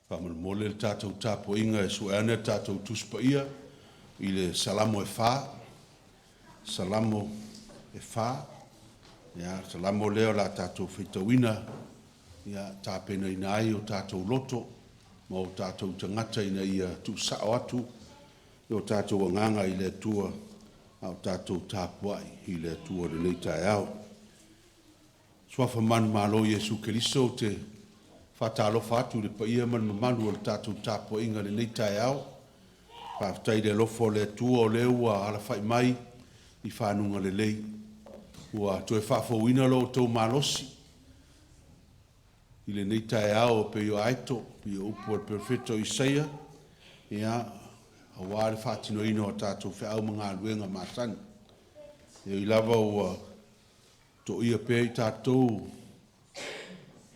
Whamalmole le tātou tāpoinga e sueane tātou tuspaia i le salamo e whā. Salamo e whā. Ia, salamo leo la tātou Featuna'i ia tāpena ina ai o tātou loto. Ma o tātou tangata ina ia tu sao atu. I o tātou anganga i le tua au tātou tāpuai i le tua le nei tae au. Swafa man malo Yesu Keriso te whatalo whatu le paia man mamanu o le tātou tāpua inga le nei tae au. Whaftai le lofo le tua o leo a ala whai mai i whanunga le lei. Ua toe whafouina lo tau malosi. I le nei tae au o peo aito, i o upo al perfetto Isaia. Ia, a wāre whatino ino a tātou whiau mga aluenga mātani. I lava ua to ia pe i tātou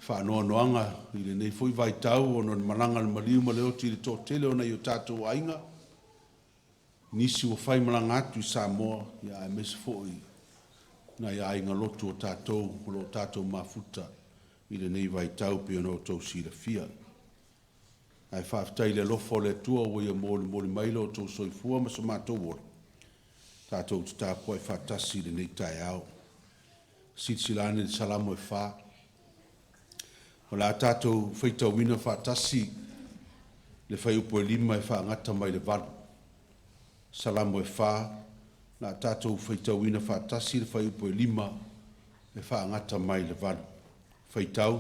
whanoa noanga i le nei fui vai tau o non malanga le maliu ma leo ti le tō tele o nei o tātou ainga. Nisi o whai malanga atu i Samoa ia e mesa fōi na ia ainga lotu o tātou mafuta i le nei vai tau pe o no tau sira fia. Ai whaftai le lofo le tua o ia mōli mailo o tau soifua ma sa mātou ora. Tātou te tāpua i whatasi le nei tae au. Sitsilane le salamo e whā. O la tātou Feituna'i whatasi le whai upo e lima e whaangata mai le valu. Salamo e whā. La tātou Feituna'i whatasi le whai upo e lima e whaangata mai le valu. Whaitau.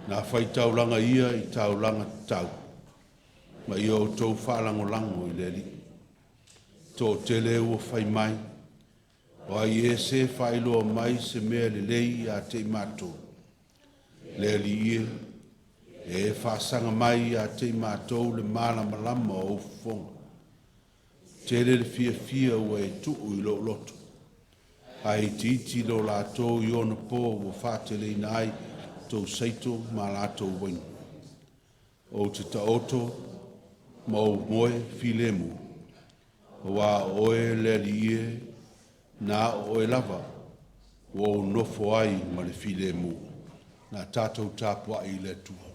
Nā whaitau langa ia i tau langa tau. Ma ia o tau whaalango lango i le li. Tō tele ua whai mai. O ai e se whailoa mai se mea le lei a te mātou. Le li ia. E whaasanga mai a te mātou le māla malama o fonga. Tele le fia ua e tuu i lo loto. Ai titi lo lātou i ona pō ua whātele ina ai tō seito ma lātou wain. O te taoto ma o moe filemu. O a oe le li ia. Na o e lava, o nofo ai ma le filemu, na tātou tāpua i le tua.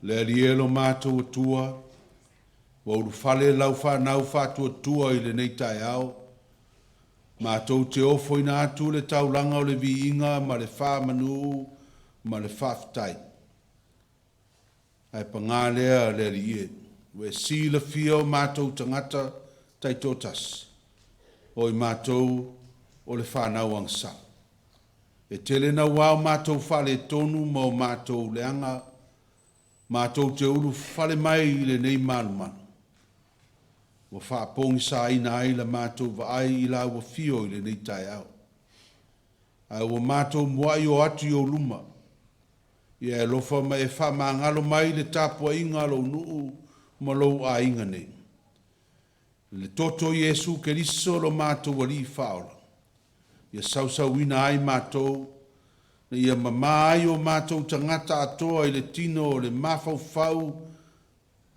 Le alielo mātou tua, wauru whale lau whanau whātua tua i le nei tae au, mātou te ofo ina atu le taulanga o le vi inga ma le whamanu ma le whaftai. Ai pangālea le rie, we sila fia o mātou tangata taitotas, o i mātou o le whanau angsa. E tele na wau mātou whale tonu ma o mātou leanga, mātou te uru whale mai i le nei manu. Wa whaapongi sa ina ai la mātou wa ai i la wa fio i le nei tae au. Ai wa mātou muai o atu i o luma. Ia e lofa mai e wha maangalo mai le tāpua inga lo nuu ma lo a inga nei. Le toto Yesu Keriso lo mātou wali whaola. Ia sausau ina ai mātou na ia mamā ai o mātou tangata atoa i le tino o le mafaufau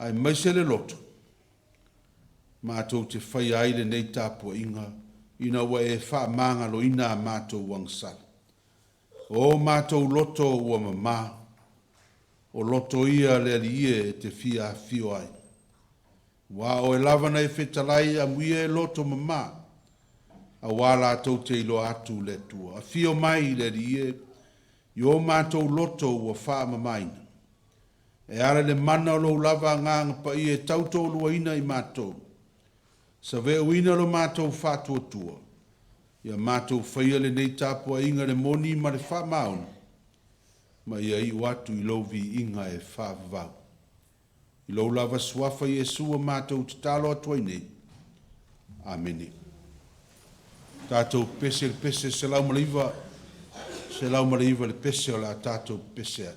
ai maise le loto. Mātou te whai ai le nei tāpua inga, ina ua e wha manga lo ina mātou wangsala. O mātou loto ua mamā, o loto ia le alie e te fia fio ai. Wa o e lava nei fetalai a muia e loto mamā, a wala tau te ilo atu le tua. A fio mai le alie, i o mātou loto ua wha mamaina. E ara le mana lo lava nganga pa i e tautou lua ina i mātou. Sa vea uina lo mātou whātua tua. Ia mātou whaia le nei tāpua inga le moni ma le wha mauna. Ma ia i watu i lovi inga e wha vau. I lo lava suafa i e sua mātou te talo atua nei. Amene. Tātou pese se lau malaiva. Se lau malaiva le pese o la tātou pese.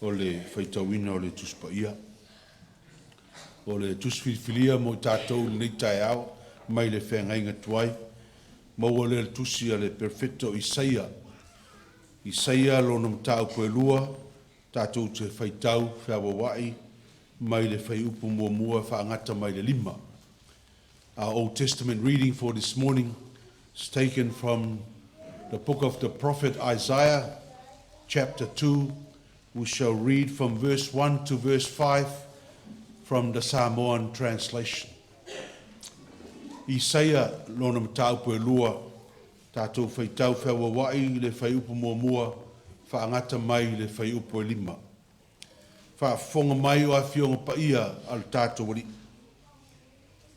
o le whaitauina o le tuspaia. O le tusfilifilia mo tātou nei tai au, mai le whengainga tuai. Maua le tusi a le perfecto Isaia. Isaia lo nam tau koe lua, tātou te whaitau, whiawawai, mai le whaiupu mua whaangata mai le lima. Our Old Testament reading for this morning is taken from the book of the prophet Isaiah, chapter 2. We shall read from verse 1 to verse 5 from the Samoan translation. Isaia lo nam tau koe lua, tātou whaitau whiawawai le whaiupu mua whaangata mai le whaiupu lima. Whaafonga mai o a whionga paia al tātou wari.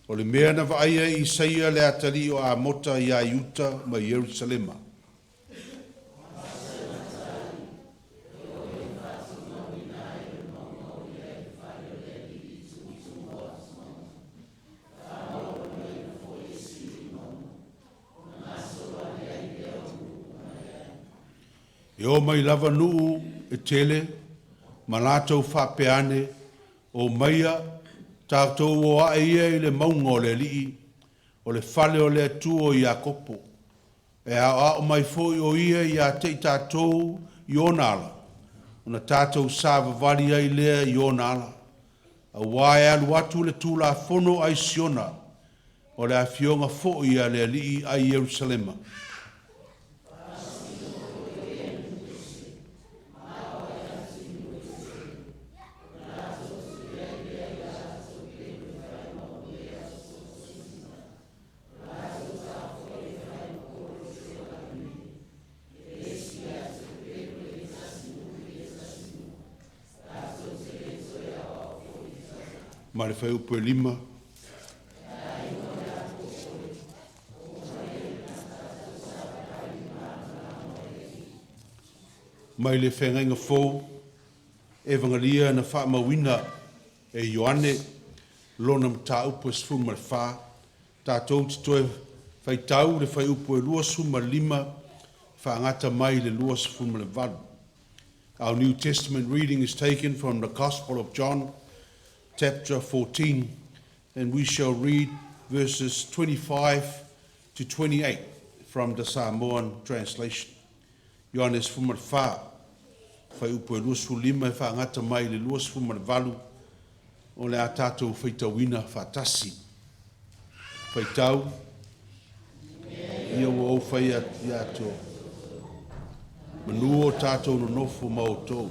O le mea na vaia Isaia le atari o a mota i a Iuta mai Jerusalema. E o mai lava nuu e tele, ma lātou whapeane o maia, tātou o a ia i le maunga o le lii, o le whale o le atu o i a kopo. E a o mai foi o ia i a te tātou i o nala, o na tātou sāwa wari ai lea i o nala. A wae alu atu le tūla fono ai siona, o le a fionga fo i a le lii ai Jerusalema. Ma le whaiupu lima. Mai le whengainga fō, evangalia na whaamawina e Ioane, lona mta upu e sfuma le wha, tātou titoe whaitau le whaiupu e lua suma lima, whaangata mai le lua sfuma le valu. Our New Testament reading is taken from the Gospel of John, chapter 14, and we shall read verses 25 to 28 from the Samoan translation. Ioanes fuma le wha, whaiupu e luasu lima e whaangata mai le luasu fuma le valu, o le a tātou whaitauina whatasi. Whaitau, ia o whai ato. Manu o tātou no nofo mautou.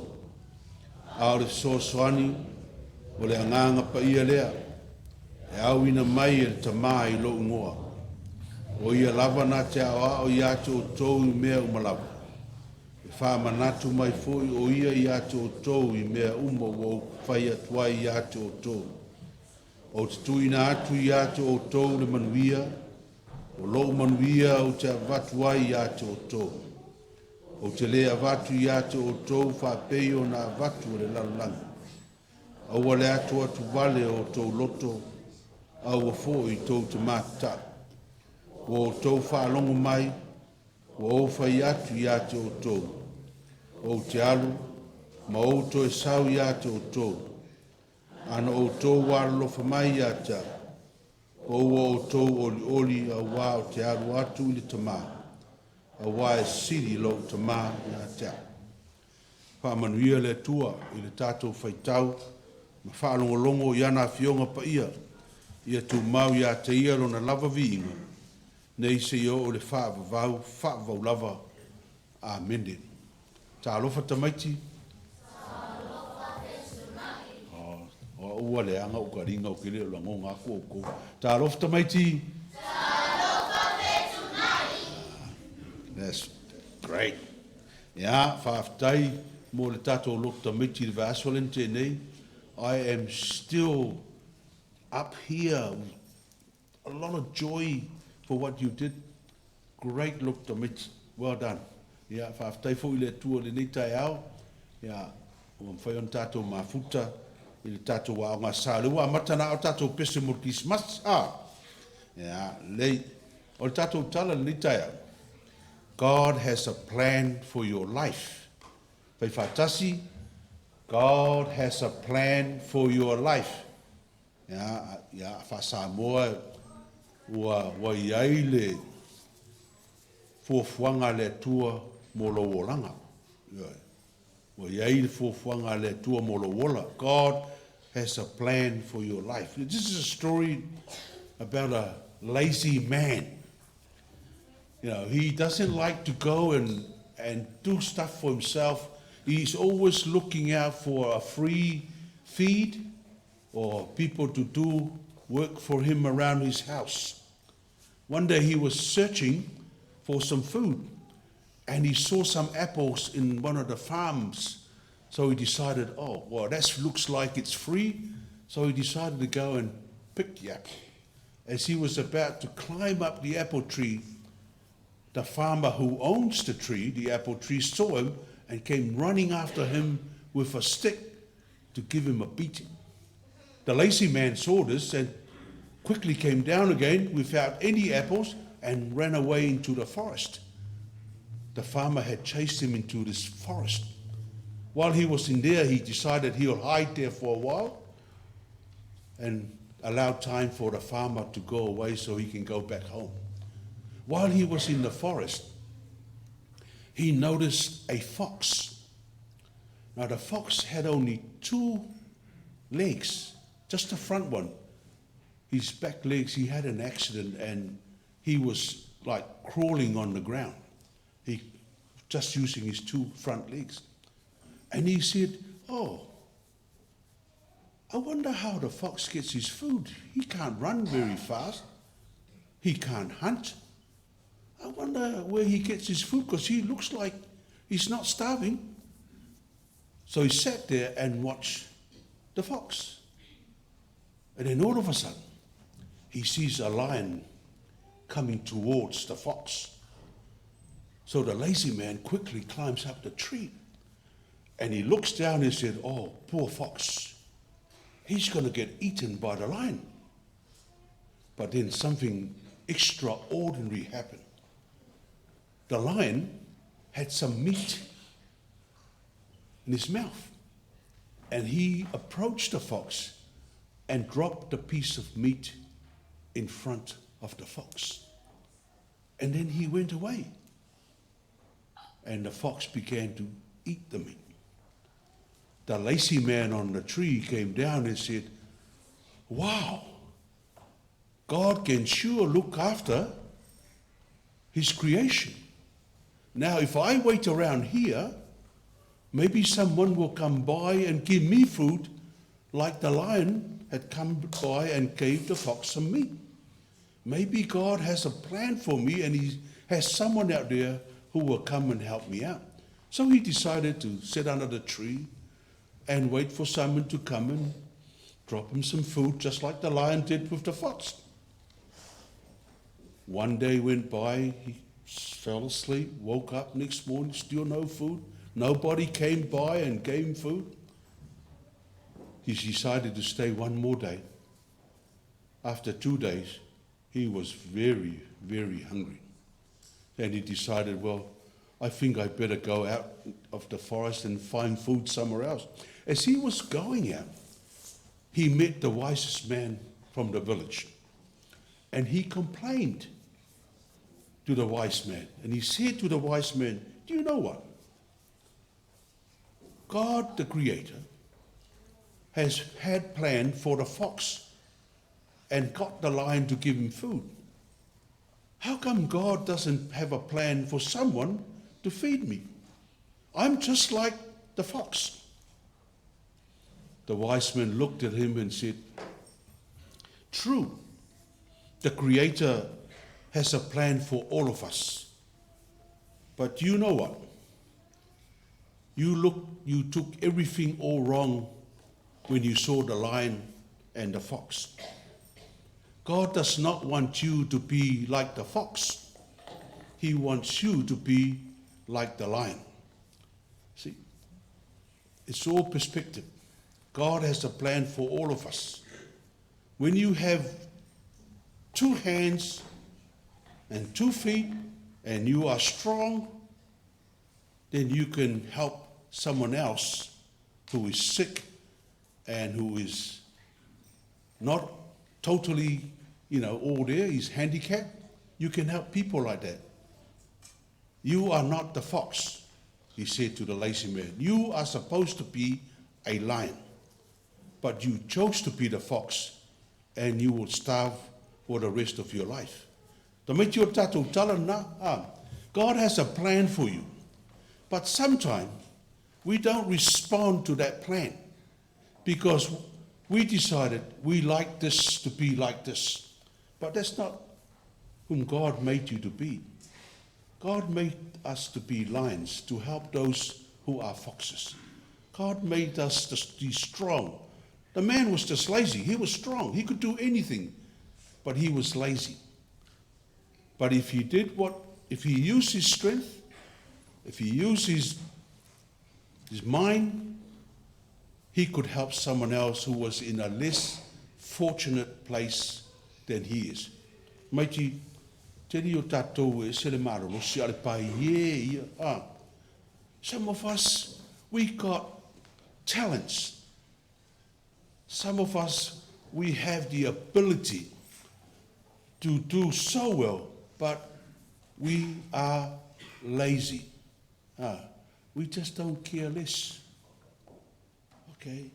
Aore soani, o le anganga pa ia lea, e au ina mai e tamā i lo ungoa. O ia lava na te awa o ia te o tou i mea umalawa. E wha manatu mai foi o ia i te o tou i mea uma o whai atuai i te o tou. O te tuina atu i te o tou le manuia, o lo manuia o te avatuai i te o tou. O te lea avatu i te o tou wha peio na avatu le lalanga. Aua le atu vale o tau loto, aua fō i tau te māta. O tau whaalongo mai, o whai atu i ate o tau. O te alu, ma o to e sau i ate o tau. Ana o tau waralofa mai i ate. O tau oli a wā o te alu atu i le tamā. A wā e siri lo tamā i ate. Whaamanuia le tua i le tātou whaitau, ma whaalongolongo i ana fionga pa ia tu mau ia te ia lona lava viinga, nei se i o le whaavavau lava. Amen. Tā alofa tamaiti. O ua le anga o karinga o kere o lango ngako o ko. Tā alofa tamaiti. That's great. Ia, whaaftai mo le tātou lok tamaiti le vasolente nei. I am still up here with a lot of joy for what you did. Great look to Mitch. Well done. Yeah, whaaftai fo i le tua le nei tai au. Yeah, o mwhai on tātou mafuta i le tātou wa o ngā sālewa. Matana o tātou pese mo Christmas. Yeah, lei. O le tātou tala le nei tai au. God has a plan for your life. Pai whaatasi, God has a plan for your life. Ia whasamoa ua iai le fuafuanga le tua molowolanga. Ua iai le fuafuanga le tua molowola. God has a plan for your life. This is a story about a lazy man. He doesn't like to go and do stuff for himself. He's always looking out for a free feed or people to do work for him around his house. One day he was searching for some food and he saw some apples in one of the farms. So he decided, oh, well, that looks like it's free. So he decided to go and pick the apple. As he was about to climb up the apple tree, the farmer who owns the tree, the apple tree, saw him and came running after him with a stick to give him a beating. The lazy man saw this and quickly came down again without any apples and ran away into the forest. The farmer had chased him into this forest. While he was in there, he decided he'll hide there for a while and allow time for the farmer to go away so he can go back home. While he was in the forest, he noticed a fox. Now the fox had only 2 legs, just the front one. His back legs, he had an accident and he was like crawling on the ground. He just using his 2 front legs. And he said, oh, I wonder how the fox gets his food. He can't run very fast. He can't hunt. I wonder where he gets his food because he looks like he's not starving. So he sat there and watched the fox. And then all of a sudden, he sees a lion coming towards the fox. So the lazy man quickly climbs up the tree. And he looks down and said, oh, poor fox. He's going to get eaten by the lion. But then something extraordinary happened. The lion had some meat in his mouth. And he approached the fox and dropped a piece of meat in front of the fox. And then he went away. And the fox began to eat the meat. The lazy man on the tree came down and said, wow, God can sure look after his creation. Now, if I wait around here, maybe someone will come by and give me food like the lion had come by and gave the fox some meat. Maybe God has a plan for me and he has someone out there who will come and help me out. So he decided to sit under the tree and wait for someone to come and drop him some food, just like the lion did with the fox. One day went by, he fell asleep, woke up next morning, still no food. Nobody came by and gave him food. He decided to stay one more day. After 2 days, he was very, very hungry. And he decided, well, I think I better go out of the forest and find food somewhere else. As he was going out, he met the wisest man from the village. And he complained to the wise man. And he said to the wise man, do you know what? God, the Creator, has had planned for the fox and got the lion to give him food. How come God doesn't have a plan for someone to feed me? I'm just like the fox. The wise man looked at him and said, true, the Creator has a plan for all of us. But you know what? You took everything all wrong when you saw the lion and the fox. God does not want you to be like the fox. He wants you to be like the lion. See, it's all perspective. God has a plan for all of us. When you have 2 hands and 2 feet and you are strong, then you can help someone else who is sick and who is not totally, all there, he's handicapped. You can help people like that. You are not the fox, he said to the lazy man. You are supposed to be a lion, but you chose to be the fox, and you will starve for the rest of your life. God has a plan for you, but sometimes we don't respond to that plan because we decided we like this to be like this, but that's not whom God made you to be. God made us to be lions, to help those who are foxes. God made us to be strong. The man was just lazy. He was strong. He could do anything, but he was lazy. But if he used his strength, if he used his mind, he could help someone else who was in a less fortunate place than he is. Maiti, teri o tātou e sere maroro, si ale pai ia. Some of us, we got talents. Some of us, we have the ability to do so well, but we are lazy. We just don't care less. Okay?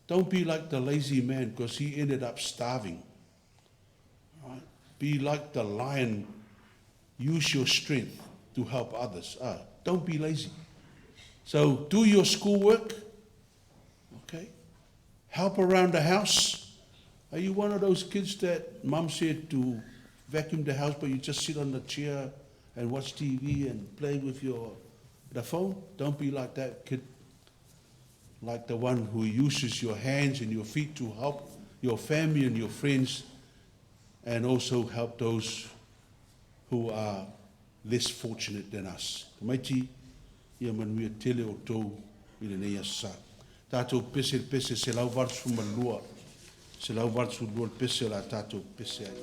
Don't be like the lazy man because he ended up starving. Right? Be like the lion. Use your strength to help others. Don't be lazy. So do your schoolwork. Okay? Help around the house. Are you one of those kids that mum said to vacuum the house, but you just sit on the chair and watch TV and play with the phone? Don't be like that kid. Like the one who uses your hands and your feet to help your family and your friends, and also help those who are less fortunate than us. Maiti, ia manuia tele o tau i le nei asa. Tātou pese se lau varsu malua. Se lau varsu lua pese la tātou pese ai.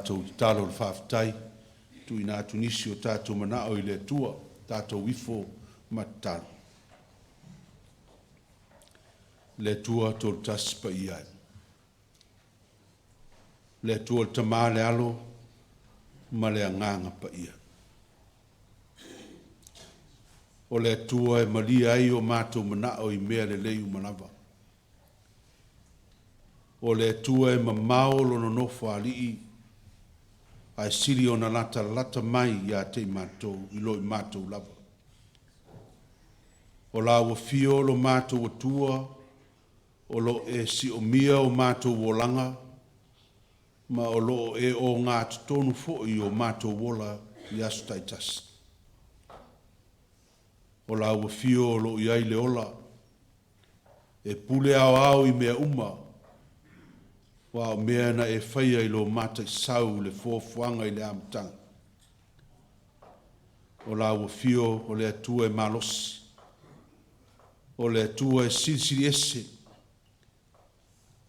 tātou talo le whaafitai, tu ina atu nisi o tātou manao I le tua, tātou wifo matalo. Le tua tō tasi pa iai. Le tua tamā le alo, ma le anganga pa ia. O le tua e malia ai o mātou manao I mea le leu manawa. O le tua e mamao lo no nofo alii, ai siri o na lata mai ia te mātou, I loi mātou lava. O la ua fio lo mātou atua, o lo e si o mia o mātou wolanga, ma o lo e o ngā tonu fo'i o mātou wola I asu taitasi. O la ua fio o lo iai le ola, e pule au I mea uma, wa o mea na e whaia I lo mātai sau le fuafuanga I le amatanga. O la ua fio o le atua e malosi, o le atua e sirisiri ese,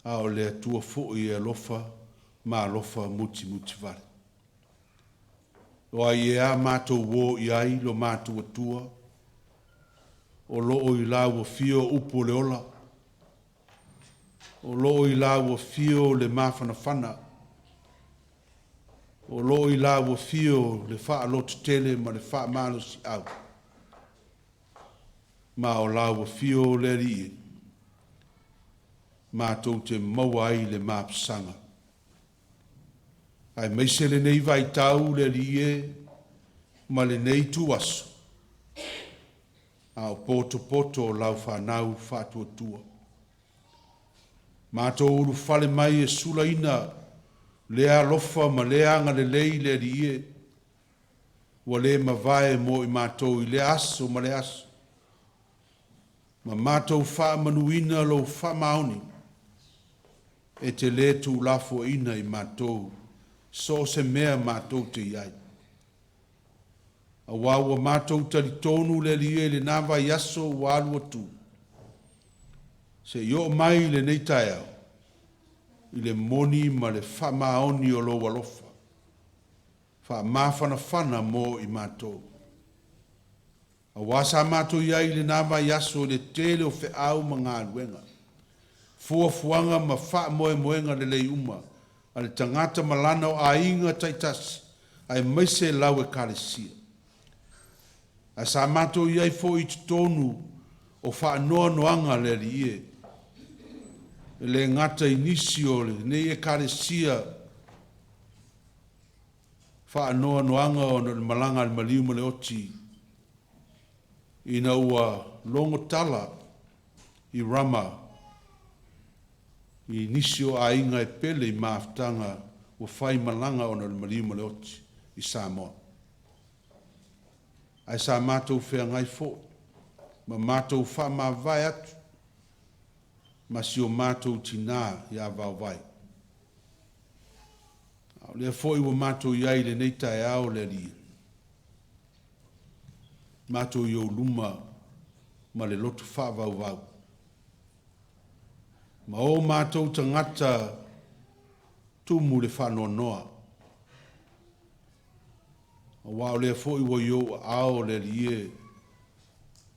a o le atua fo'i e lofa, ma lofa muti vale. O ai e a mātou wō I ai lo mātou atua, o loo I la ua fio upo le ola, o loo I la ua fio le mawhanawhana, o loo I la ua fio le wha lotu tele ma le wha malosi au, ma o la ua fio le rie, mātou te maua ai le māpsanga. Ai meise le nei vai tau le rie, ma le nei tu aso. Au poto lau whanau whātua. Mātou uru whale mai e sulaina, lea lofa ma leanga le lei le rie, wa le mawai mo I mātou I le aso ma le aso. Ma mātou wha manuina lo wha maoni, e te le tu lafo ina I mātou, so se mea mātou te iai. A wawa mātou tali tonu le lie le nawa yaso walu atu. Se yo mai le neitai au, I le moni ma le wha maoni o lo walofa. Wha mawhana mo I mātou. A wasa mātou iai le nawa yaso le tele o fe au ma ngā luenga. Fuafuanga ma wha moenga le lei uma. A le tangata malana o a inga taitasi. Ai maise lau e kālesia. A sa mātou iai fo I tonu o wha noanga le rie. Le ngata inisi o le nei e kālesia. Wha noanga o le malanga le maliu ma le oti. Ina ua longo tala I rama I nisi o a inga e pele I maafutanga o whai malanga o le maliu ma le oti I Samoa. Ai sa mātou whea ngai fō, ma mātou wha ma vai atu, ma si o mātou tina I a vau vai. Lea fō I wa mātou iai le neita e ao le ria. Mātou I o luma ma le lotu wha vau. Ma o mātou tangata tumu le wha noa. Wa le fo I wo yo ao le lie.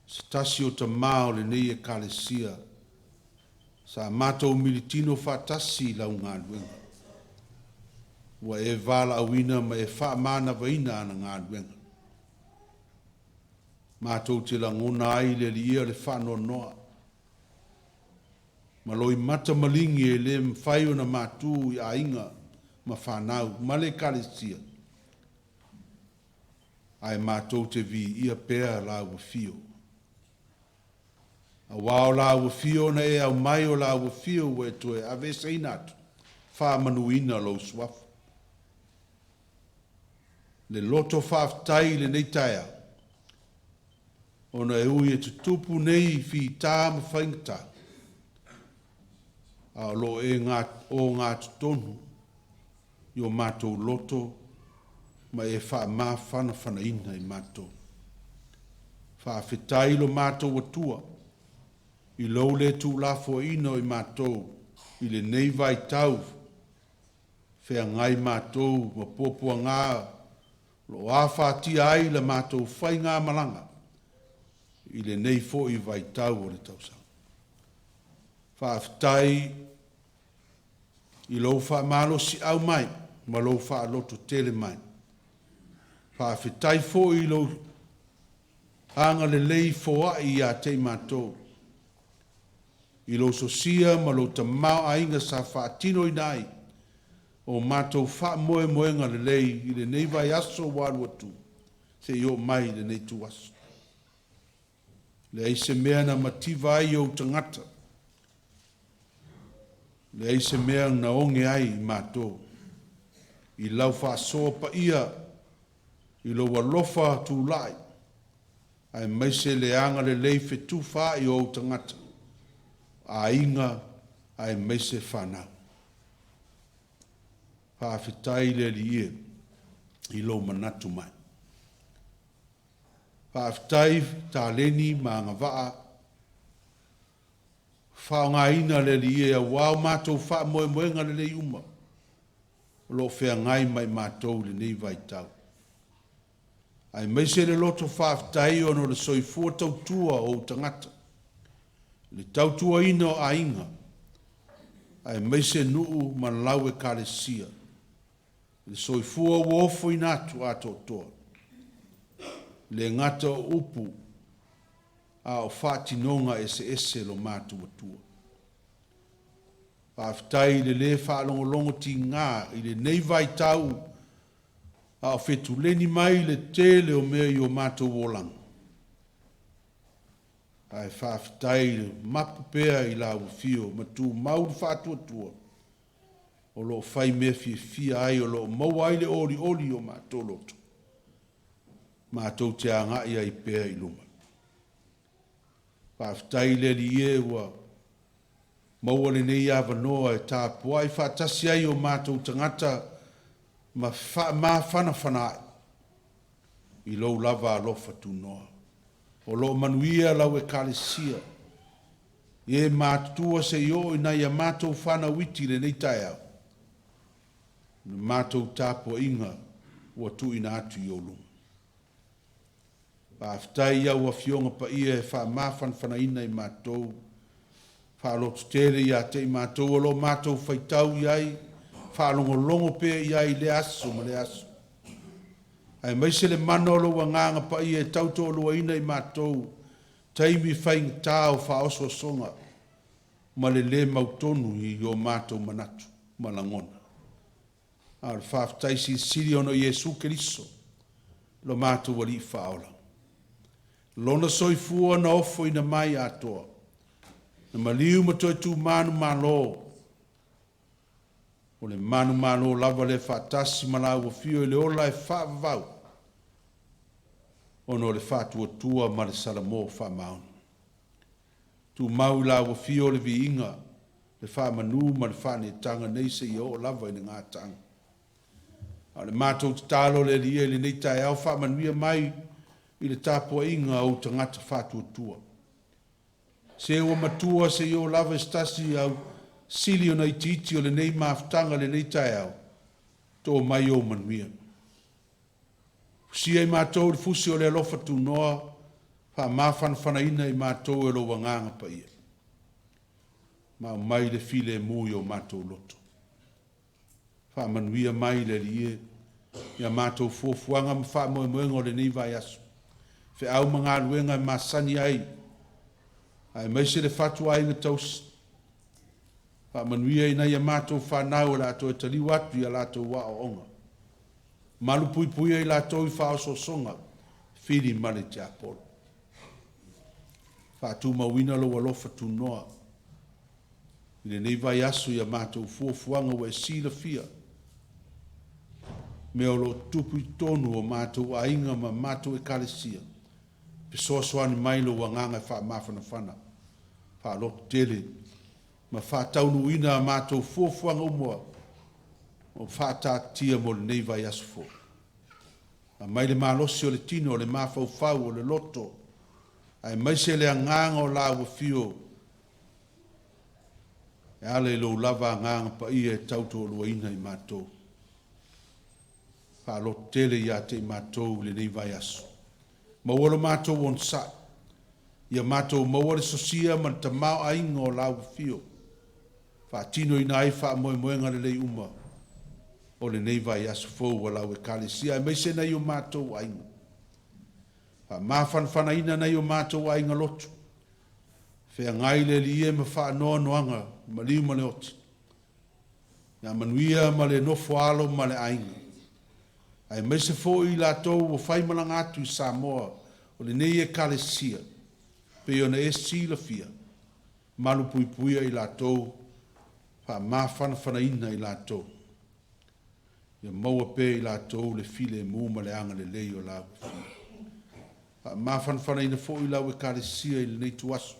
Stasi o tamao le nei e kālesia. Sa mātou militino whatasi lau ngā luenga. Wa e vala awina ma e wha mana waina ana ngā luenga. Mātou te la ngona ai le lie le wha noa. Ma loi mata malingi e le mwhai o na mātū I a inga ma whanau. Ma le kālesia. Ai mātou te vi ia pēr la ua fio. A wao la ua fio na e au mai o la ua fio we toe a vese inatu. Wha manuina lo swafu. Le loto whaaftai le neitaia. Ona e ui e tutupu nei fi tā ma whaingta. A lo e o ngā tutonu. I o mātou loto. Ma e wha mawhana ina I mātou. Wha whetai lo mātou atua. I lau le tū lafo ino I mātou. I le nei vai tau. Whea ngai mātou ma pōpua ngā lo āwhātia ai le mātou whai ngā malanga i le nei fo i vai tau o le tausanga. Whaafitai i lo wha malo si au mai ma lo wha loto tele mai. Whaafitai fo i lo hanga le lei fo ai a te mātou. I lo sosia ma lo tamau ainga sa whaatino i nai o mātou wha moe moenga le lei i le nei vai aso walu atu se i o mai le nei tu aso. Le eise mea na mativa ai o tangata. Le eise mea na onge ai i mātou. I lau wha soa pa ia i lo walofa tu lai. Ai maise le anga le lei fetu wha i o tangata. A inga ai maise whanau. Whaafitai le li e i lo manatu mai. Whaafitai tā leni ma ngā waa. Whaonga ina le li e a wau mātou wha moe moenga le lei uma. Lo whea ngai mai mātou le nei vai tau. Ai meise le loto whaafitai ono le soifua tautua o tangata. Le tautua ina o a inga. Ai meise nuu man lau e kare sia. Le soifua uofo inatu a totoa. Le ngata o upu a o whaatinonga ese lo mātua tua. Whaafitai le whaalongolongo ti ngā i le nei vai tau a o whetu leni mai le tele o mea i o mātua wolang. Ai whaafitai le mapu pea i la uwhio ma tu mauru whaatua tua. O lo whai mea fia ai o lo mau ai le ori o mātua loto. Mātou te anga ia i pēa i luma. Whaafitai le li e ua maua le nei awa noa e tā puai whaatasi ai o mātou tangata ma whana ai. I lou lava alofa tu noa. O lo manuia lau e kalesia. E mātua se i o ina ia mātou whana witi le nei tai au. Mātou tāpua inga ua tu ina atu i o lunga. Whaafitai ia ua fionga pa ia e wha mawhanwhana ina i mātou. Whaalotu tere ia te i mātou o lo mātou whaitau iai. Whaalongo pē iai le aso ma le aso. Ai maise le mana o lo nganga pa ia e tauto o lo ina i mātou. Taimi whaing tāo whaoso songa. Ma le mautonu i o mātou manatu. Malangona. Ar whaafitai si siri ono Iesu Keriso. Lo mātou wali whaola. Lona soifua na ofo ina mai atoa. Na maliu matoe tu manu malo. O le manu malo lava le whaatasi malau o fio i le ola e whaavau. Ono le whaatua tua ma le salamo whaamaunu. Tu mau la o fio le vi inga. Le whaamanu ma le whaane tanga neise i o lava i le ngā tanga. A le mātou te talo le lia le nei tai au whaamanuia mai i le tāpua inga au tangata whātua tua. Se ua matua se i o lava stasi au sili o nei titi o le nei maafutanga le nei tai au. Tō mai o manuia. Sia i mātou le fusi o le alofa tu noa, wha mawhanwhana ina i mātou e lo wanganga pa ia. Ma mai le file mui o mātou loto. Wha manuia mai le lie, ia mātou fuafuanga ma wha moe le nei vai aso. Fe au mga luenga i masani ai. Ai maise le fatu ai nga taus. Wha manuia ina ia mātou whanau la ato e tali watu ia lato wa o onga. Malu pui ai lato i wha oso songa. Whiri male te apolo. Wha tu mawina lo walofa tu noa. Ine nei vai aso ia mātou fuafuanga wa e sila fia. Me o lo tupu i tonu o mātou a inga ma mātou e kalesia. Pe soasoani mai lo wanganga e wha mawhanawhana. Wha loto tele. Ma wha taunu ina a mātou fuafuanga umua. O wha tātia mo le nei vai aso fo. A mai le malosi o le tino, o le mawhauwhau, o le loto. Ai mai se le anganga o la ua fio. E ale lo lava anganga pa ia e tauto o lua ina i mātou. Whaalo tele ia te mātou le nei vai aso. Mawala mātou on sa. Ia mātou mawale sosia man ta mau ainga o lau fio. Whaatino ina ai wha moe moenga le lei uma. O le nei vai aso fōu wa lau e kālesia. E meise nei o mātou ainga. Wha mawhanwhana ina nei o mātou ainga lotu. Whea ngai le li e ma wha noa noanga ma liu ma le oti. Ia manuia ma le nofo alo ma le ainga. Ai meise fōu i lātou o whaimalanga atu i Samoa. O le nei e kālesia. Pe ona e sila fia. Malu pui puia i lātou. Wha mawhanwhana ina i lātou. Ia maua pe i lātou le file mū ma le anga le lei o lau. Wha mawhanwhana ina fōu i lau e kālesia i le nei tuaso.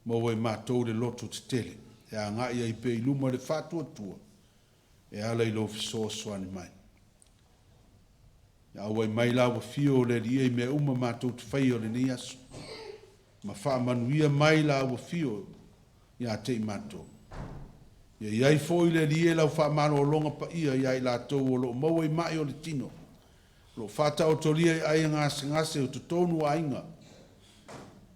Maua i mātou le loto te tele. E a ngā ia i pe i luma le whātua tua. E ala i lo fiso soani mai. Ia aua i mai lau fio le li e mea uma mātou te whai o le nei aso. Ma wha manuia mai lau fio ia te i mātou. Ia iai fōi le li e lau wha mano o longa pa ia iai lātou o lo maua i mai o le tino. Lo whata o tolia i ai ngase o tutonu a inga.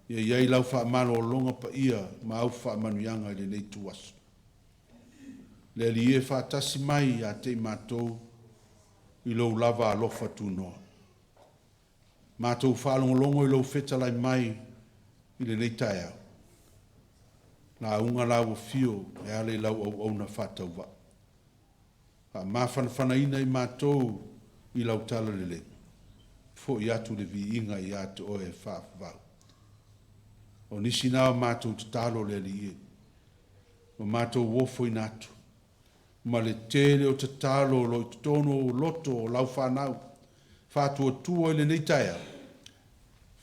Ia iai lau wha mano o longa pa ia ma au wha manuianga i le nei tuaso. Le li e wha tasi mai ia te i mātou i lou lava alofa tu noa. Mātou whaalongolongo i lou whetalai mai i le nei tae au. Nā unga lau o fio e ale lau au au na whatau wa. Ka mawhanawhana ina i mātou i lau tala lele. Fo i atu le vi inga i atu o e whawau. O nisi nao mātou te talo le li e. O mātou wofo i natu. Ma le tele o te talo lo i tono o loto o lau whanau. Whatua tua i le nei taia.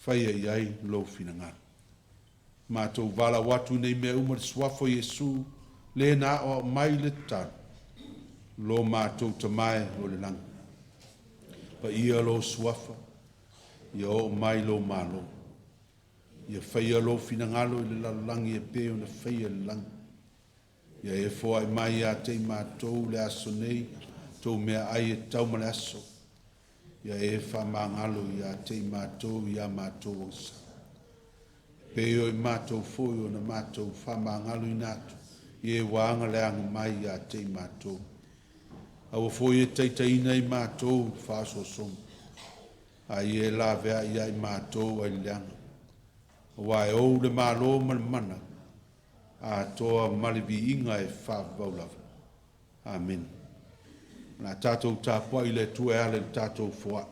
Whaia i ai lo fina ngana. Mātou wala watu nei mea umar suafo Yesu le na o mai le tanu. Lo mātou tamae o le langa. Pa ia lo suafa. Ia o mai lo malo. Ia whaia lo fina ngalo i le lalangi e peo na whaia le langa. Ia e fōa i mai a te mātou le aso nei, tō mea ai e tau ma le aso. Ia e wha mangalo i a te mātou i a mātou o sa. Peo i mātou fōi o na mātou wha mangalo i nātu, i e wāanga le anga mai a te mātou. Awa fōi e Taitaiina i mātou whāso som. A i e la vea i ai mātou ai leanga. Wa e ou le mālo mana. A toa malibi inga e whāwaulawa. Amen. Nā tātou tāpua i le tua ale tātou fua.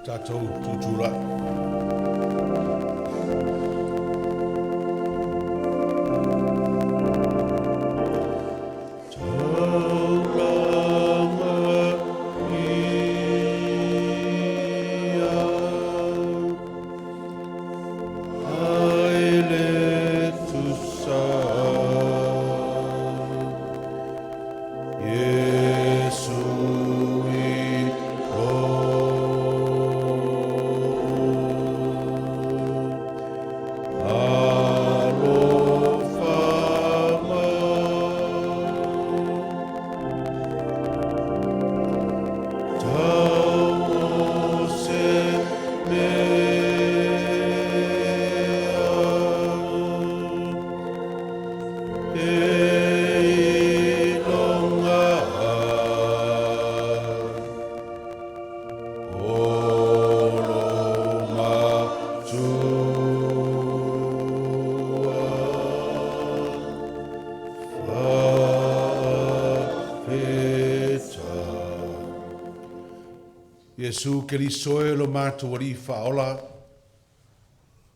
Tātou tūtura. Tātou Iesu Keriso e lo mātou ari whaola,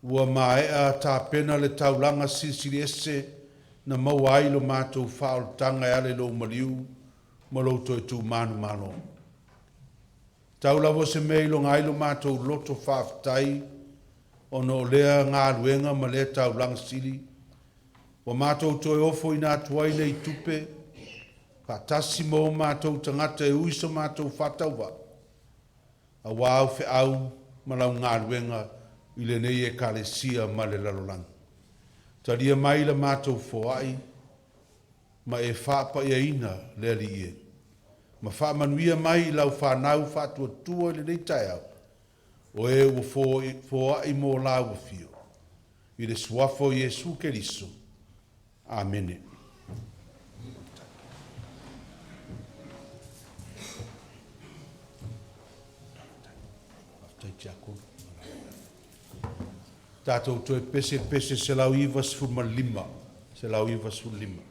ua maea tā pena le taulanga sisiri ese na mawai lo mātou whaol tanga e ale lo mariu, ma lo toi tū manu malo. Taulawa se mei lo ngai lo mātou loto whaftai, o no lea ngā ruenga ma le taulanga siri, wa mātou toi ofo i nā tuai nei tupe, patasi mo mātou tangata e uiso mātou whatauwa, a wāu fe au ma lau ngā ruenga i le nei e kalesia ma le lalolang. Taria mai la mātou foai, ma e whapa ia ina le ali e. Ma whamanuia mai lau whanau whatua tua le nei tai au, o e ua foai mō lau fio. I le suafo Iesu Keriso. Amen. Tātou toi pese se lau iwa sfuma lima. Se lau iwa sfuma lima.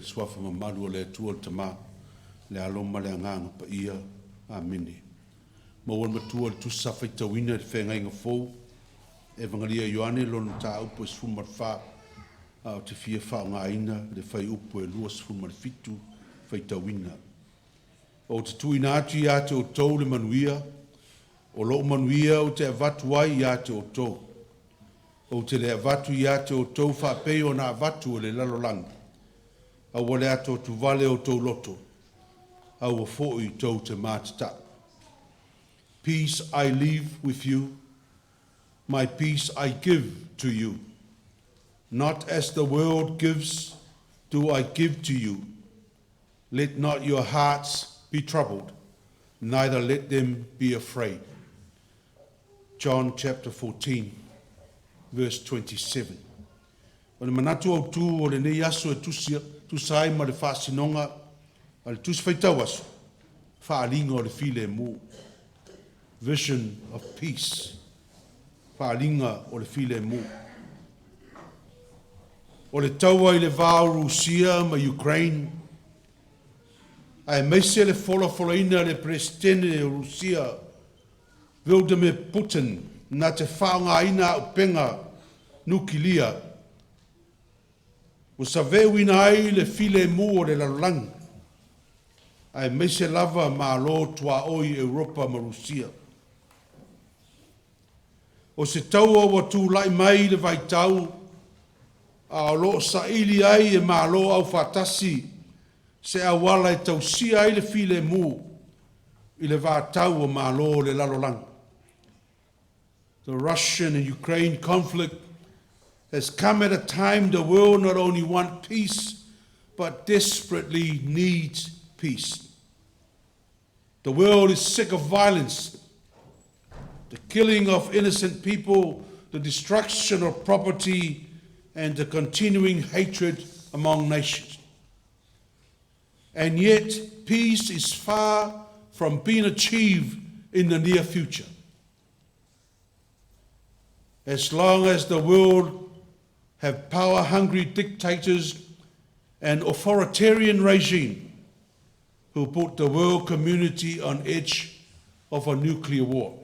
Swafa mamaru le tua tama le aloma le anganga pa ia amene. Ma wan matua le tusa faitawina le whenga inga fau e vangalia Ioane lona ta upo e sfumar wha au te fia wha ngā ina le whai upo e lua sfumar fitu faitawina. O te tui nātu i ate o tau le manuia, o lo manuia o te avatu ai i ate o tau. O te le avatu i ate o tau wha peo na avatu o le lalolanga. Au wale ato tu vale o tau loto, au a fōi tau te mātata. Peace I leave with you, my peace I give to you. Not as the world gives, do I give to you. Let not your hearts be troubled, neither let them be afraid. John chapter 14, verse 27. O le manatu au tū o le nei aso e tusai ma le whaasinonga le tusi whaitau aso, whaalinga o le file mu. Vision of peace. Whaalinga o le file mu. O le taua I le vāo Rusia ma Ukraine, ai meise le fola le presidente o Rusia, Vladimir Putin, na te whaongaina o penga nukilia. O sa vewina ai le file mu o le lalang, ai meise lava ma Lotu Aso Europa ma Rusia. O se taua wa tu lai mai le vaitau, a lo sa ili ai e malo au fatasi se awala e tausia ai le file mu I le vātau o malo le lalolang. The Russian and Ukraine conflict has come at a time the world not only wants peace but desperately needs peace. The world is sick of violence, the killing of innocent people, the destruction of property, and the continuing hatred among nations. And yet, peace is far from being achieved in the near future. As long as the world have power-hungry dictators and authoritarian regime who put the world community on edge of a nuclear war.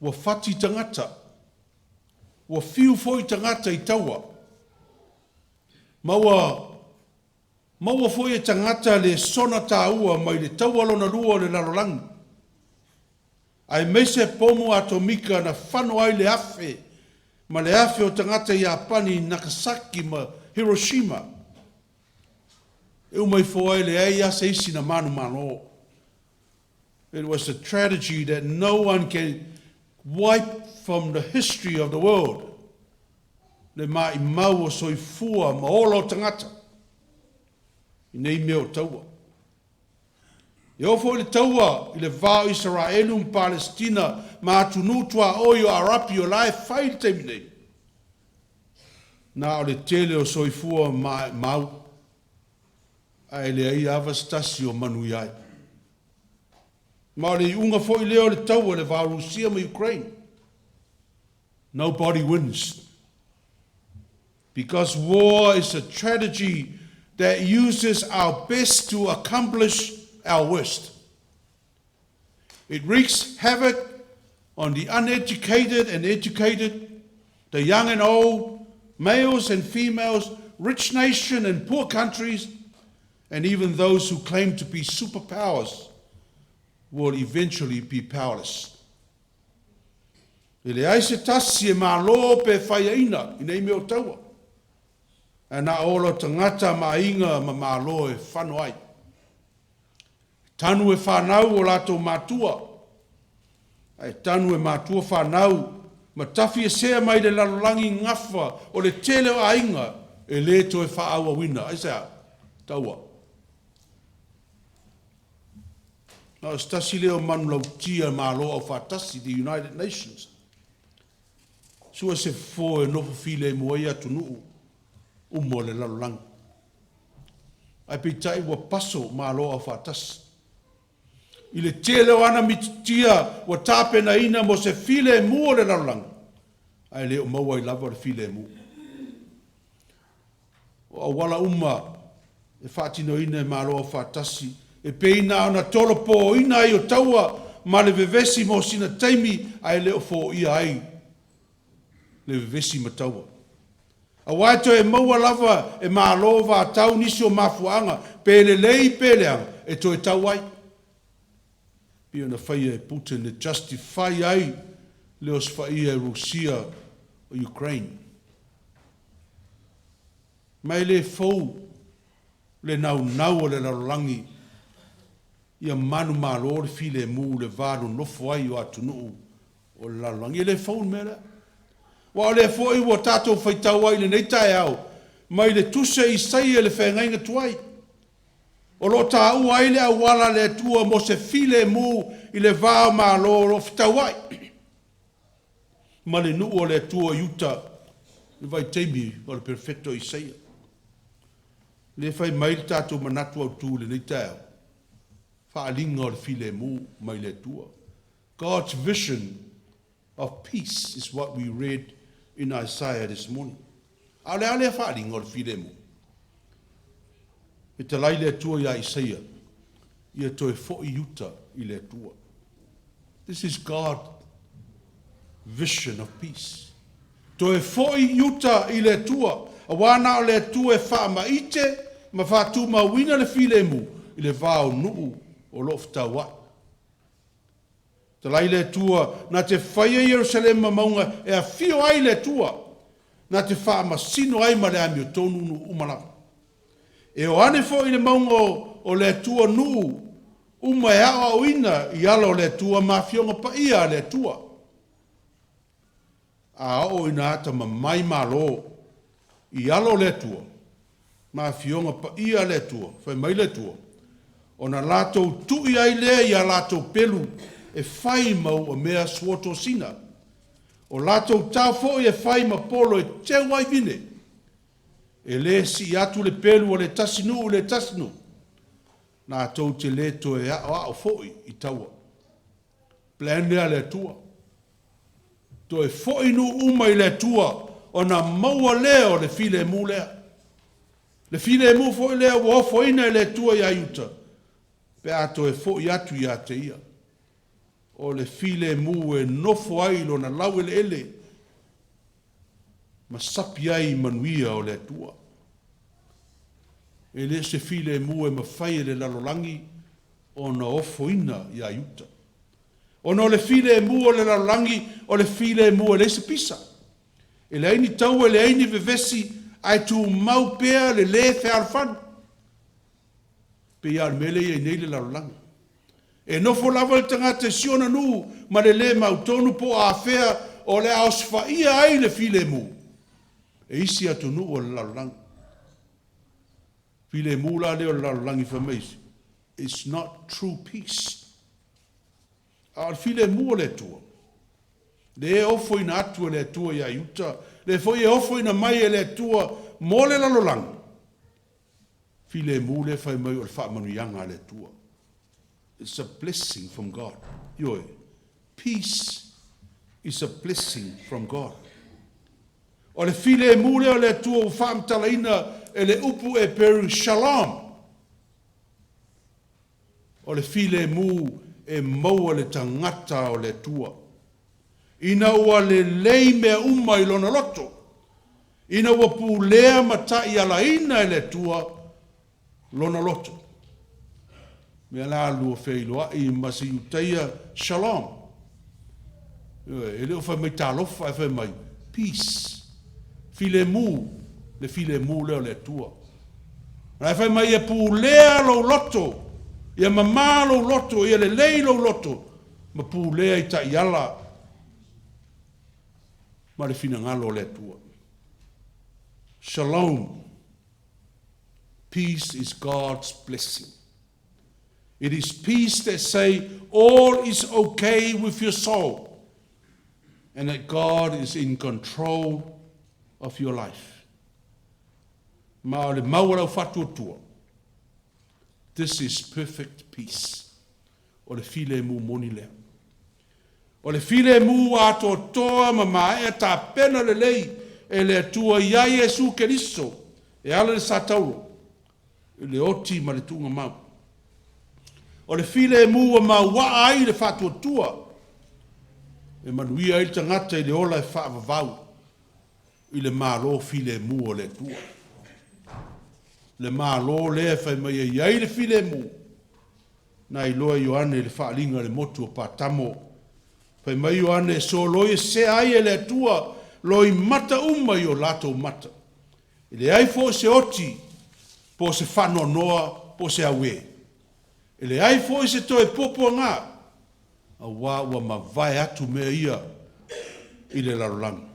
Wa fati tangata, wa fiu foi tangata I taua. Maua foi tangata le sona taua mai le taua lona lua le lalolangi. Ai mese pomu atomika na whano ai le afe, ma le afe o tangata Japani Nagasaki ma Hiroshima. E umai fo ai le ai asa isi na manu mano. It was a tragedy that no one can wipe from the history of the world. Le mai mau o soifua ma olo tangata. I nei meo taua. E ofo le taua I le vāo Israelum Palestina ma atunutua oio arapi o lae whai le teimine. Na o le tele o soifua mau. Ai le ai avastasi o manui ai. Ma o le unga foi leo le taua le vāo Rusia ma Ukraine. Nobody wins. Because war is a tragedy that uses our best to accomplish our worst. It wreaks havoc on the uneducated and educated, the young and old, males and females, rich nation and poor countries, and even those who claim to be superpowers will eventually be powerless. Ele ai se tasi e malo pe whaiaina I nei meo taua. E na olo tangata mainga ma malo e whano ai. Tanu e whanau o lato matua. Ai tanu e matua whanau ma tafi e sea mai le lalolangi ngafa o le tele o ainga e leto e whaaua wina. Ai sea, taua. Na stasi leo manu lautia malo au whatasi the United Nations. Sua se fo e nofo file moe atu nuu umo le lalolangi. Ai pitai wa paso malo au whatasi. I le tele o ana mititia wa tape na ina mo se file mua le lalolangi. Ai leo maua I lava le file mua. O wala uma e whatino ina e malo au whatasi. E peina ona tolo po ina ai o taua ma le vevesi mo sina taimi ai leo fo ia ai. Le vevesi mataua. A waito e maua lava e malo va tau nisi o mafuanga pe le lei peleanga e to e tau ai. Pio na whaia e Putin e justify ai leo sfaia e Rusia o Ukraine. Mai le fau le nau o le larolangi ia manu malo le file mu le valu nofo ai o atunuu o le larolangi. E le fau mera. Wa le foi wa tato faitau ai le nei tae au. Mai le tuse I sai le whengainga tuai. O lo ta ua ai le awala le tua mo se file mu I le vāo ma lo fitau ai. Ma le nuu o le tua yuta I vai teimi o le perfecto I saia. Le fai mai le tātou manatu au tū le nei tau. Whaalinga o le file mu mai le tua. God's vision of peace is what we read in Isaiah this morning. Ale whaalinga o le file mu. E te lai le tua ia Isaiah. Ia toe fo I uta I le tua. This is God's vision of peace. Toe fo I uta I le tua. A wana o le tua e wha maite, ma wha tu mawina le file mu, I le vāo nuu o lofta wat. Te lai le tua, na te whaia Jerusalem ma maunga, e a fio ai le tua, na te wha masino ai ma le ami o tonu nu umalama. E o ane fo I le maunga o le tua nuu, uma e awa o ina I alo le tua ma fionga pa ia le tua. A o ina ata ma mai malo, I alo le tua, ma fionga pa ia le tua, fai mai le tua. O na lato tui ai lea I a lato pelu, e fai mau o mea suoto sina. O lato tau fo e fai ma polo e te wai vine. E le si atu le pelu o le tasinu. Na tau te leto e ao foi I taua. Planea le tua. To e foi nu uma I le tua, o na maua leo le file mu lea. Le file mu foi lea wo foi na le tua ia yuta. Pe ato e foi atu ia te ia. O le file mu e nofo ai lo na lau ele. Ma sapi ai manuia o le tua. E le se file mu e mawhai le lalolangi o na ofo ina ia yuta. O na le file mu o le lalolangi o le file mu e le se pisa. E le aini tau e le aini vevesi ai tu mau pea le fe alfan. Pe ia mele ia nei le lalolangi. E nofo lava le tangata siona nu ma le mau tonu po a fea o le ausfa ia ai le file mu. E isi atu nu o le lalolangi. File mu la leo le lalolangi whameisi. It's not true peace. Al file mu o le tua. Le e ofo ina atu le tua ia yuta. Le foi e ofo ina mai le tua mo le lalolangi. File mu le fai mai o le whaamanuianga le tua. It's a blessing from God. Yoi. Peace is a blessing from God. O le file mu le o le tua o whaamtalaina e le upu e peru shalom. O le file mu e maua le tangata o le tua. Ina ua le lei mea uma I lona loto. Ina ua pu lea matai ala ina e le tua lona loto. Mea la lua feiloa I masi utaia shalom. E leo fai mai talofa e fai mai peace. File mu, le file mu leo le tua. Rai fai mai e pu lea lo loto. Ia mamā lo loto, ia le lei lo loto. Ma pu lea I ta iala. Ma le fina ngalo le tua. Shalom. Peace is God's blessing. It is peace that say all is okay with your soul and that God is in control of your life. Ma le maurau fatuatua. This is perfect peace. O le file mu moni lea. O le file mu ato toa mama e ta pena le lei e le tua ia Yesu Keriso e ala le satauro e le oti ma le tunga mau. O le file mu ma wa ai le fatua tua e manuia il tangata I le ola e fa vau I le malo file mu o le tua. Le malo le fai mai ai le file mu na I loa Ioane le whaalinga le motu o patamo. Fai mai Ioane so loi se ai e le tua loi mata uma I o lato mata. E le ai fo se oti po se whano noa po se awe. E le ai fo se toe popo ngā a wā ua ma vai atu mea ia I le larolangi.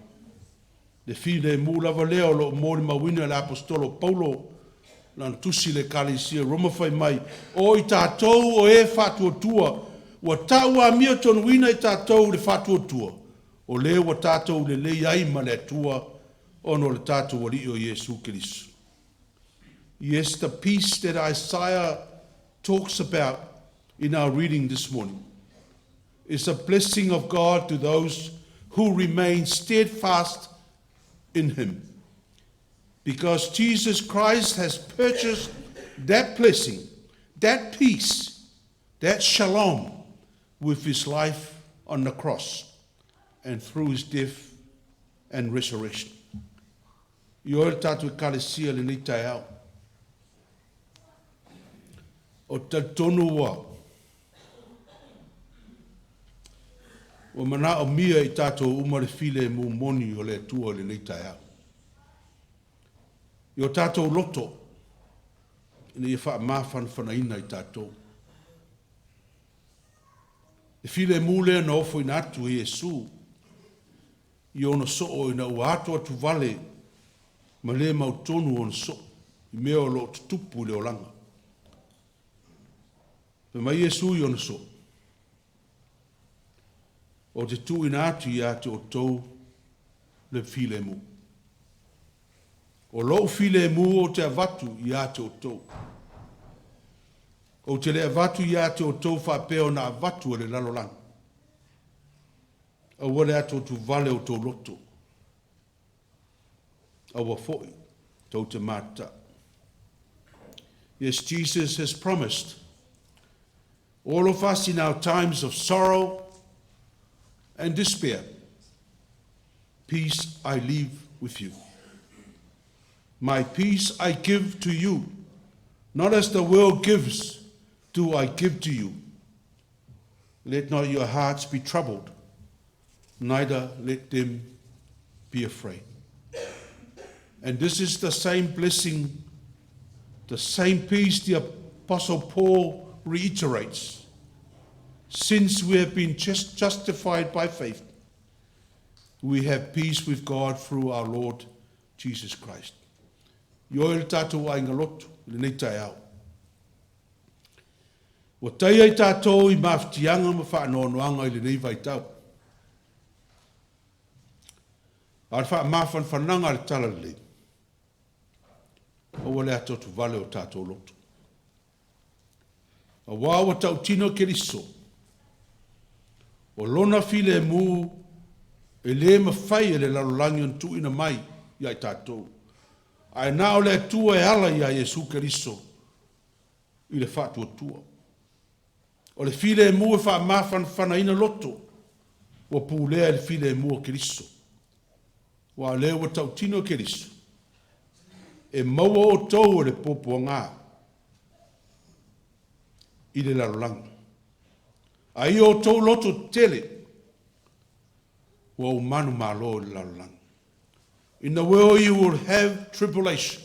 Le fine mu lava leo lo mori mawina le apostolo Paulo lan tusi le kalisia Roma fai mai o I tātou o e whatuatua ua taua mia tonu wina I tātou le whatuatua o le ua tātou le lei ai ma le tua ono le tātou wali o Yesu Keriso. Yes, the peace that Isaiah talks about in our reading this morning is a blessing of God to those who remain steadfast in him. Because Jesus Christ has purchased that blessing, that peace, that shalom with his life on the cross and through his death and resurrection. I oe tātou kalesia le nei tai au. O ta tonu wa. O mana o mia I tātou umare file mu moni o le tua le nei tai au. I o tātou loto. Ina I wha mawhan whanaina I tātou. E file mu lea na ofo ina atu I Jesu. I ona soo ina ua atu atu vale. Ma le mau tonu ona so. I mea o lo tutupu le o langa. Pe mai Jesu I ona so. O te tu ina atu I ate o tou le file mu. O lo file mu o te avatu I ate o tou. O te le avatu I ate o tou whapeo na avatu o le lalolang. A wale ate o tu vale o tou loto. A wafoi, tau te mata. Yes, Jesus has promised all of us in our times of sorrow and despair, peace I leave with you. My peace I give to you, not as the world gives, do I give to you. Let not your hearts be troubled, neither let them be afraid. And this is the same blessing, the same peace the Apostle Paul reiterates. Since we have been justified by faith, we have peace with God through our Lord Jesus Christ. Yo el tātou ai ngalotu, le nei tai au. Wa tai ai tātou I mawhtianga ma whaanoanoanga I le nei vai tau. Ar wha mawhan whananga le tala le. O wale ato tu vale o tātou lotu. A wāwa tau tino keriso. O lona file mu e le mawhai e le lalolangi on tu ina mai iai tātou. Ai nao le tua e ala ia Jesu Keriso I le whātua tua. O le file mu e wha mawhan whanaina loto. Wa pūlea le file mu o Keriso. Wa leo wa tau tino Keriso. E maua o tau le popo ngā. I le lalolangi. Ai o tau loto tele. Wa umanu malo le lalolangi. In the world you will have tribulation,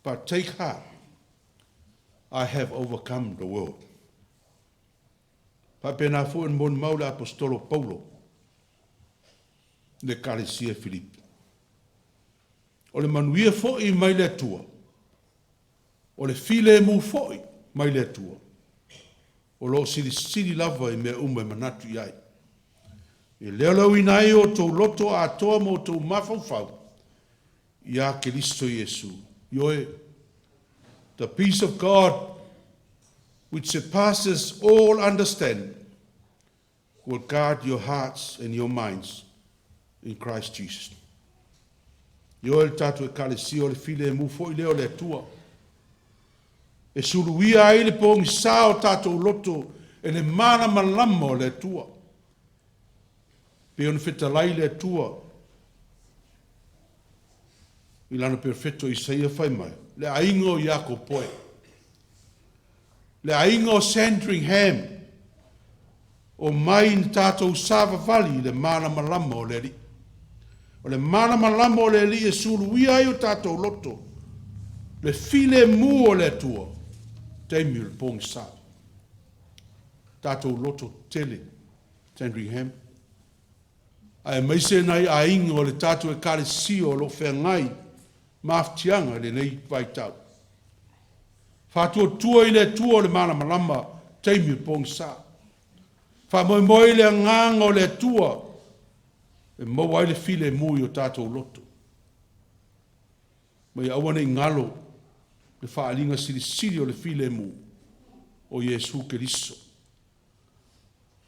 but take heart. I have overcome the world. Papena fu en mon maula apostolo Paulo. Le kalesia Filipi. O le manuia foi mai le tua. O le file mu foi mai le tua. O lo sili lava I mea ume manatu iai. E leo lau inai o tau loto a toa mo tau mawhauwhau. Ia Keristo Jesu. Ioe, the peace of God which surpasses all understanding will guard your hearts and your minds in Christ Jesus. Ioe le tatu e kalesi o le file e mufo I leo le tua. E suluia ai le pongi sao tatou loto e le mana malama o le tua. Pe on fetalai le tua. I lana perfetto Isaia fai mai. Le aingo Iako poe. Le aingo Sandringham. O mai in tātou sava vali le mana malama o le li. O le mana malama o le li e suluia ai o tātou loto. Le file mu o le tua. Teimi le pong sa. Tātou loto tele. Sandringham. Ai maise nai aingo le tātou e kare si o lo whengai. Maftianga le nei vai tau. Whātua tua I le tua o le mana malama teimi pong sa. Whamoimoi le nganga o le tua e maua I le file mui o tātou loto. Mai awane ngalo le whaalinga siri o le file mu o Yesu Keriso.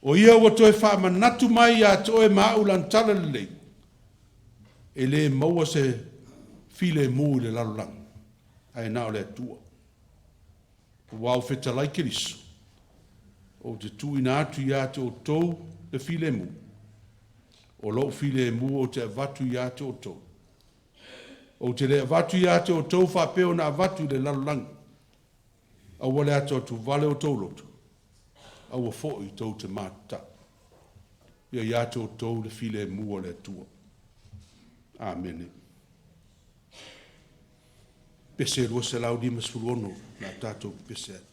O ia ua toe whaamanatu mai a toe maulan tala lei. E le maua se file mu le lalolang. Ai nao le atua. Wau whetalai Keriso. O te tuina atu ia te o tou le file mu. O lo file mu o te avatu ia te o tou. O te le avatu ia te o tou whapeo na avatu le lalolang. A wale ato tu vale o tou lotu. A wa fo i tou te mata. Ia te o tou le file mu o le atua. Amen. Pese rua se lau di masfurono na tatou pese.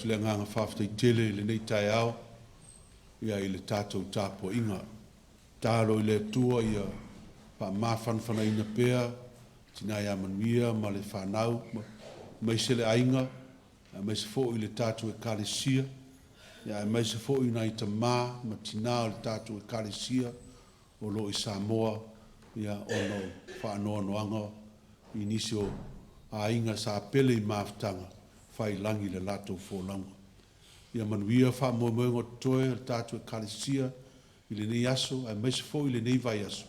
atu le nganga whawhtai tele le nei tai au, ia i le tātou tāpua inga. Tāro i le tua ia pa mawhanwhana ina pēa, tina ia manuia, ma le whanau, mai se le ainga, mai se fō i le tātou e kālesia, ia mai se fō i na i ta mā, ma tina o le tātou e kālesia, o lo i Samoa, ia ono whaanoa noanga, I nisi o a inga sa pele I maftanga fai langi le lato fōlanga. Ia manuia wha moemoengo toe le tātua kalisia I le nei aso, ai maise fo I le nei vai aso,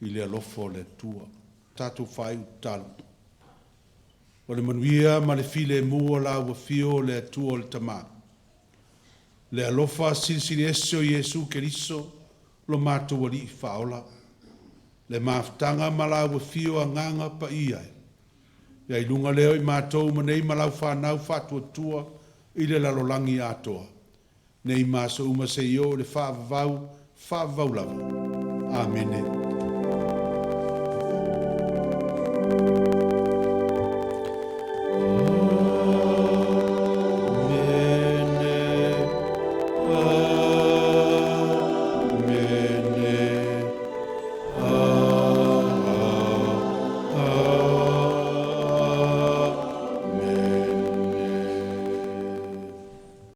I le alofo le tua. Tātua whai utalu. O le manuia ma le file mua la ua fio le atua o le tamā. Le alofa silisili ese o Iesu Keriso lo mātua li I whaola. Le maftanga ma la ua fio a nganga pa iai. Ia I lunga leo I mātou ma nei ma lau whanau whatua tua I le lalolangi atoa. Nei māsa uma se io le whaavau lava. Amene.